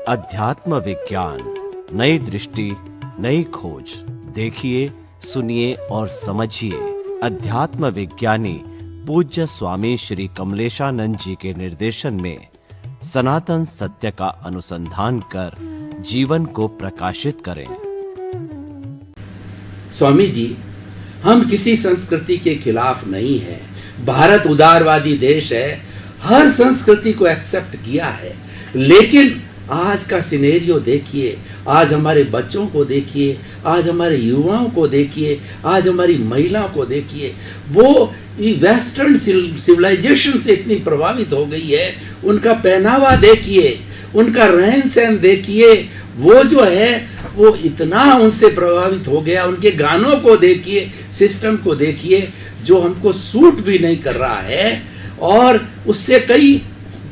अध्यात्म विज्ञान, नई दृष्टि, नई खोज। देखिए, सुनिए और समझिए। अध्यात्म विज्ञानी पूज्य स्वामी श्री कमलेशानंद जी के निर्देशन में सनातन सत्य का अनुसंधान कर जीवन को प्रकाशित करें। स्वामी जी, हम किसी संस्कृति के खिलाफ नहीं हैं। भारत उदारवादी देश है, हर संस्कृति को एक्सेप्ट किया है। लेकिन आज का सिनेरियो देखिए, आज हमारे बच्चों को देखिए, आज हमारे युवाओं को देखिए, आज हमारी महिलाओं को देखिए, वो वेस्टर्न सिविलाइजेशन से इतनी प्रभावित हो गई है। उनका पहनावा देखिए, उनका रहन सहन देखिए, वो जो है वो इतना उनसे प्रभावित हो गया। उनके गानों को देखिए, सिस्टम को देखिए, जो हमको सूट भी नहीं कर रहा है और उससे कई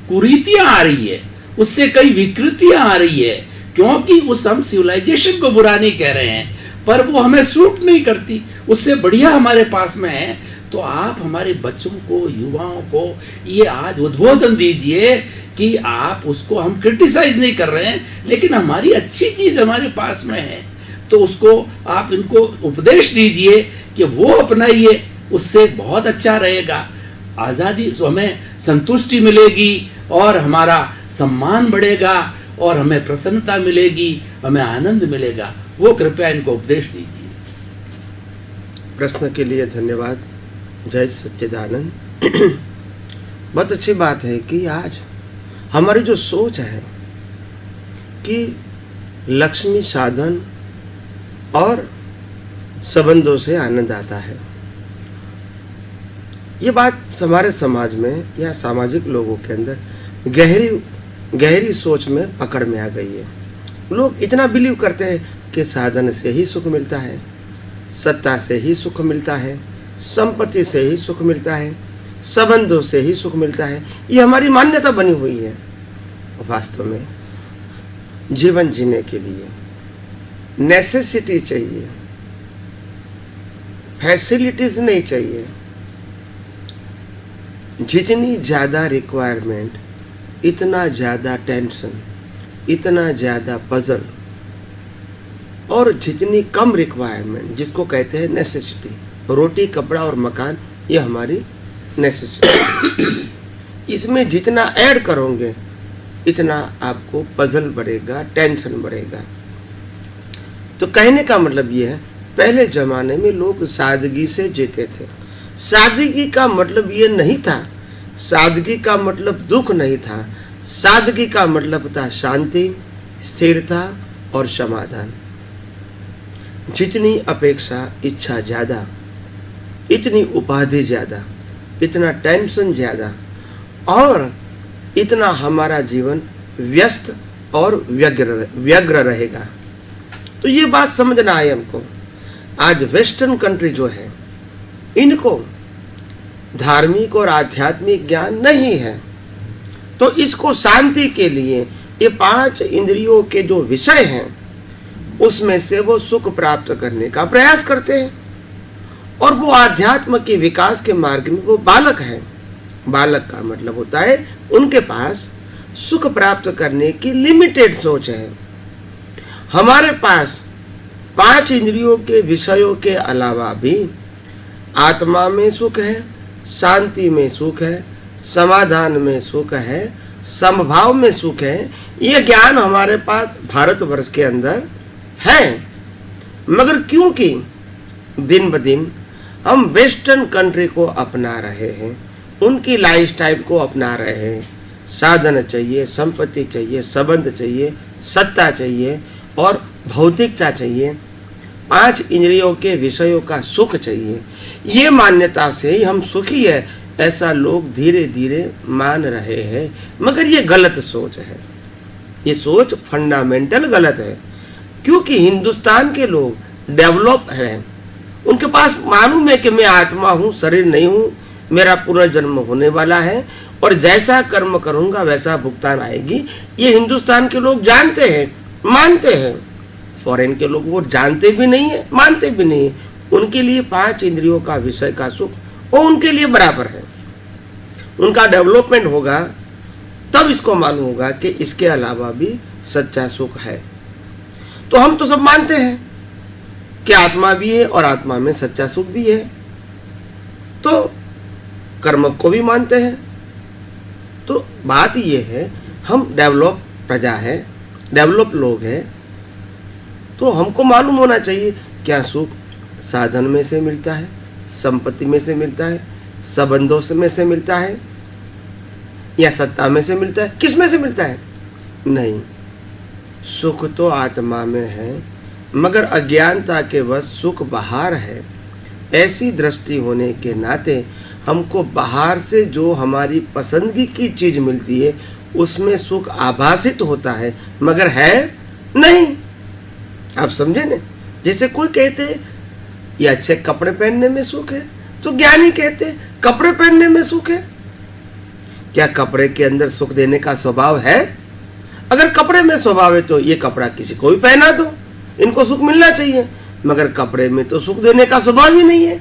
कुरीतियां आ रही है, उससे कई विकृतियां आ रही है। क्योंकि उस हम सिविलाइजेशन को बुरा नहीं कह रहे हैं, पर वो हमें सूट नहीं करती। उससे बढ़िया हमारे पास में है। तो आप हमारे बच्चों को, युवाओं को ये आज उद्बोधन दीजिए कि आप उसको, हम क्रिटिसाइज नहीं कर रहे हैं, लेकिन हमारी अच्छी चीज हमारे पास में है, तो उसको आप इनको उपदेश दीजिए कि वो अपनाइए, उससे बहुत अच्छा रहेगा। आजादी, तो हमें संतुष्टि मिलेगी और हमारा सम्मान बढ़ेगा और हमें प्रसन्नता मिलेगी, हमें आनंद मिलेगा। वो कृपया इनको उपदेश दीजिए। प्रश्न के लिए धन्यवाद। जय सच्चिदानंद। बहुत अच्छी बात है कि आज हमारी जो सोच है कि लक्ष्मी साधन और संबंधों से आनंद आता है, ये बात हमारे समाज में या सामाजिक लोगों के अंदर गहरी सोच में पकड़ में आ गई है। लोग इतना बिलीव करते हैं कि साधन से ही सुख मिलता है, सत्ता से ही सुख मिलता है, संपत्ति से ही सुख मिलता है, संबंधों से ही सुख मिलता है। ये हमारी मान्यता बनी हुई है। वास्तव में जीवन जीने के लिए नेसेसिटी चाहिए, फैसिलिटीज नहीं चाहिए। जितनी ज़्यादा रिक्वायरमेंट, इतना ज़्यादा टेंशन, इतना ज़्यादा पजल, और जितनी कम रिक्वायरमेंट, जिसको कहते हैं नेसेसिटी, रोटी, कपड़ा और मकान, ये हमारी नेसेसिटी। इसमें जितना ऐड करोगे इतना आपको पजल बढ़ेगा, टेंशन बढ़ेगा। तो कहने का मतलब ये है, पहले ज़माने में लोग सादगी से जीते थे। सादगी का मतलब ये नहीं था, सादगी का मतलब दुख नहीं था। सादगी का मतलब था शांति, स्थिरता और समाधान। जितनी अपेक्षा, इच्छा ज़्यादा, इतनी उपाधि ज़्यादा, इतना टेंशन ज़्यादा, और इतना हमारा जीवन व्यस्त और व्यग्र रहेगा। तो ये बात समझना है हमको। आज वेस्टर्न कंट्री जो है, इनको धार्मिक और आध्यात्मिक ज्ञान नहीं है, तो इसको शांति के लिए ये 5 इंद्रियों के जो विषय हैं उसमें से वो सुख प्राप्त करने का प्रयास करते हैं। और वो आध्यात्म के विकास के मार्ग में वो बालक है। बालक का मतलब होता है उनके पास सुख प्राप्त करने की लिमिटेड सोच है। हमारे पास 5 इंद्रियों के विषयों के अलावा भी आत्मा में सुख है, शांति में सुख है, समाधान में सुख है, समभाव में सुख है। ये ज्ञान हमारे पास भारतवर्ष के अंदर है। मगर क्योंकि दिन ब दिन हम वेस्टर्न कंट्री को अपना रहे हैं, उनकी लाइफस्टाइल को अपना रहे हैं, साधन चाहिए, संपत्ति चाहिए, संबंध चाहिए, सत्ता चाहिए और भौतिकता चाहिए, 5 इंद्रियों के विषयों का सुख चाहिए, ये मान्यता से ही हम सुखी है, ऐसा लोग धीरे धीरे मान रहे हैं। मगर ये गलत सोच है। ये सोच फंडामेंटल गलत है। क्योंकि हिंदुस्तान के लोग डेवलप हैं, उनके पास मालूम है कि मैं आत्मा हूँ, शरीर नहीं हूँ, मेरा पुनर्जन्म होने वाला है और जैसा कर्म करूँगा वैसा भुगतान आएगी। ये हिंदुस्तान के लोग जानते हैं, मानते हैं। फॉरेन के लोग वो जानते भी नहीं है, मानते भी नहीं है। उनके लिए 5 इंद्रियों का विषय का सुख वो उनके लिए बराबर है। उनका डेवलपमेंट होगा तब इसको मालूम होगा कि इसके अलावा भी सच्चा सुख है। तो हम तो सब मानते हैं कि आत्मा भी है और आत्मा में सच्चा सुख भी है, तो कर्म को भी मानते हैं। तो बात ये है, हम डेवलप प्रजा है, डेवलप लोग हैं, तो हमको मालूम होना चाहिए क्या सुख साधन में से मिलता है, संपत्ति में से मिलता है, संबंधों में से मिलता है, या सत्ता में से मिलता है, किस में से मिलता है? नहीं, सुख तो आत्मा में है, मगर अज्ञानता के वश सुख बाहर है। ऐसी दृष्टि होने के नाते हमको बाहर से जो हमारी पसंदगी की चीज मिलती है उसमें सुख आभासित होता है, मगर है नहीं। आप समझे ना? जैसे कोई कहते ये अच्छे कपड़े पहनने में सुख है, तो ज्ञानी कहते कपड़े पहनने में सुख है। क्या कपड़े के अंदर सुख देने का स्वभाव है? अगर कपड़े में स्वभाव है तो ये कपड़ा किसी को भी पहना दो, इनको सुख मिलना चाहिए, मगर कपड़े में तो सुख देने का स्वभाव ही नहीं है।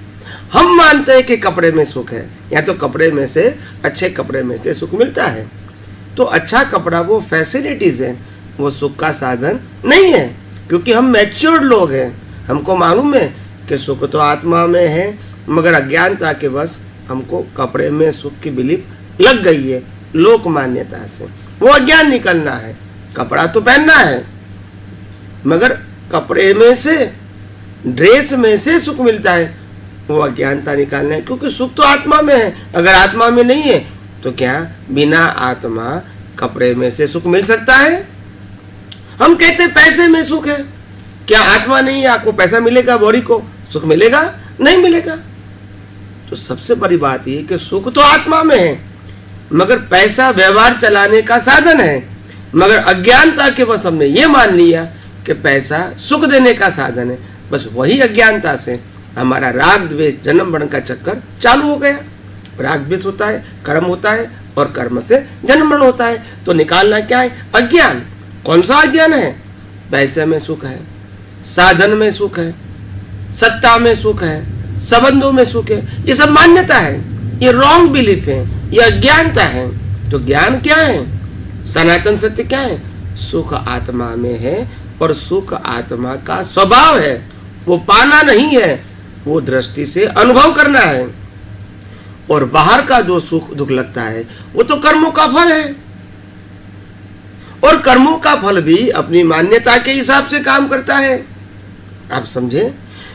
हम मानते हैं कि कपड़े में सुख है, या तो कपड़े में से, अच्छे कपड़े में से सुख मिलता है। तो अच्छा कपड़ा वो फैसिलिटीज है, वो सुख का साधन नहीं है, क्योंकि हम मैच्योर्ड लोग हैं। हमको मालूम है कि सुख तो आत्मा में है, मगर अज्ञानता के वश हमको कपड़े में सुख की बिलीफ लग गई है, लोक मान्यता से। वो अज्ञान निकलना है। कपड़ा तो पहनना है, मगर कपड़े में से, ड्रेस में से सुख मिलता है, वो अज्ञानता निकालना है, क्योंकि सुख तो आत्मा में है। अगर आत्मा में नहीं है तो क्या बिना आत्मा कपड़े में से सुख मिल सकता है? हम कहते पैसे में सुख है, क्या आत्मा नहीं है? आपको पैसा मिलेगा, बॉडी को सुख मिलेगा? नहीं मिलेगा। तो सबसे बड़ी बात ये कि सुख तो आत्मा में है, मगर पैसा व्यवहार चलाने का साधन है। मगर अज्ञानता के बस हमने ये मान लिया कि पैसा सुख देने का साधन है। बस वही अज्ञानता से हमारा राग द्वेष जन्म मरण का चक्कर चालू हो गया। राग द्वेष होता है, कर्म होता है, और कर्म से जन्म मरण होता है। तो निकालना क्या है? अज्ञान। कौन सा अज्ञान है? पैसे में सुख है, साधन में सुख है, सत्ता में सुख है, संबंधों में सुख है। ये सब मान्यता है, ये रॉन्ग बिलीफ है, ये अज्ञानता है। तो ज्ञान क्या है? सनातन सत्य क्या है? सुख आत्मा में है, और सुख आत्मा का स्वभाव है। वो पाना नहीं है, वो दृष्टि से अनुभव करना है। और बाहर का जो सुख दुख लगता है वो तो कर्मों का फल है, और कर्मों का फल भी अपनी मान्यता के हिसाब से काम करता है। आप समझे?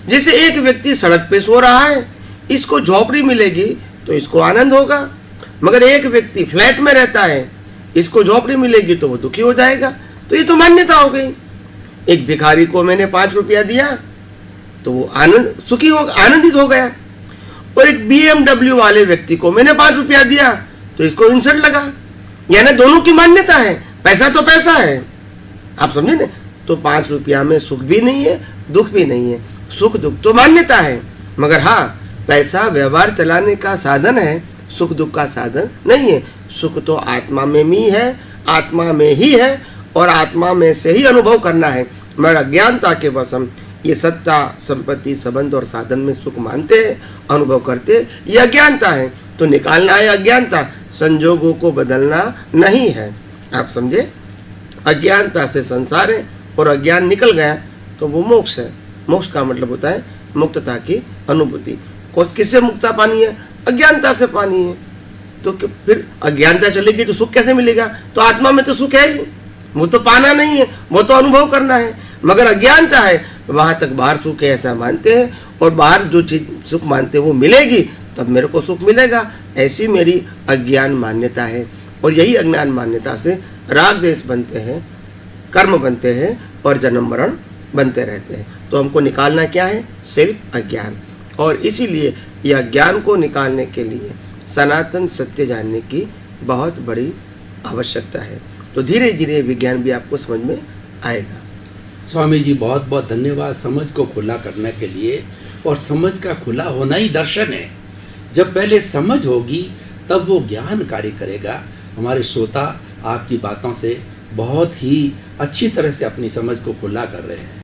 जैसे एक व्यक्ति सड़क पे सो रहा है, इसको झोपड़ी मिलेगी तो इसको आनंद होगा, मगर एक व्यक्ति फ्लैट में रहता है, इसको झोपड़ी मिलेगी तो वो दुखी हो जाएगा। तो ये तो मान्यता हो गई। एक भिखारी को मैंने 5 रुपया दिया तो वो सुखी हो, आनंदित हो गया, और एक BMW वाले व्यक्ति को मैंने 5 रुपया दिया तो इसको इंसल्ट लगा। यानी दोनों की मान्यता है, पैसा तो पैसा है। आप समझे ना? तो 5 रुपया में सुख भी नहीं है, दुख भी नहीं है। सुख दुख तो मान्यता है, मगर हाँ, पैसा व्यवहार चलाने का साधन है, सुख दुख का साधन नहीं है। सुख तो आत्मा में ही है, आत्मा में ही है, और आत्मा में से ही अनुभव करना है। मगर अज्ञानता के वश हम ये सत्ता, संपत्ति, संबंध और साधन में सुख मानते हैं, अनुभव करते हैं। ये अज्ञानता है। तो निकालना है अज्ञानता, संजोगों को बदलना नहीं है। आप समझे? अज्ञानता से संसार है, और अज्ञान निकल गया तो वो मोक्ष है। मोक्ष का मतलब होता है मुक्तता की अनुभूति। किससे मुक्ता पानी है? अज्ञानता से पानी है। तो फिर अज्ञानता चलेगी तो सुख कैसे मिलेगा? तो आत्मा में तो सुख है ही, वो तो पाना नहीं है, वो तो अनुभव करना है। मगर अज्ञानता है, वहां तक बाहर सुख है ऐसा मानते हैं, और बाहर जो चीज सुख मानते हैं वो मिलेगी तब मेरे को सुख मिलेगा, ऐसी मेरी अज्ञान मान्यता है। और यही अज्ञान मान्यता से राग द्वेष बनते हैं, कर्म बनते हैं, और जन्म मरण बनते रहते हैं। तो हमको निकालना क्या है? सिर्फ अज्ञान। और इसीलिए यह अज्ञान को निकालने के लिए सनातन सत्य जानने की बहुत बड़ी आवश्यकता है। तो धीरे धीरे विज्ञान भी आपको समझ में आएगा। स्वामी जी बहुत बहुत धन्यवाद समझ को खुला करने के लिए। और समझ का खुला होना ही दर्शन है। जब पहले समझ होगी तब वो ज्ञान कार्य करेगा। हमारे श्रोता आपकी बातों से बहुत ही अच्छी तरह से अपनी समझ को खुला कर रहे हैं।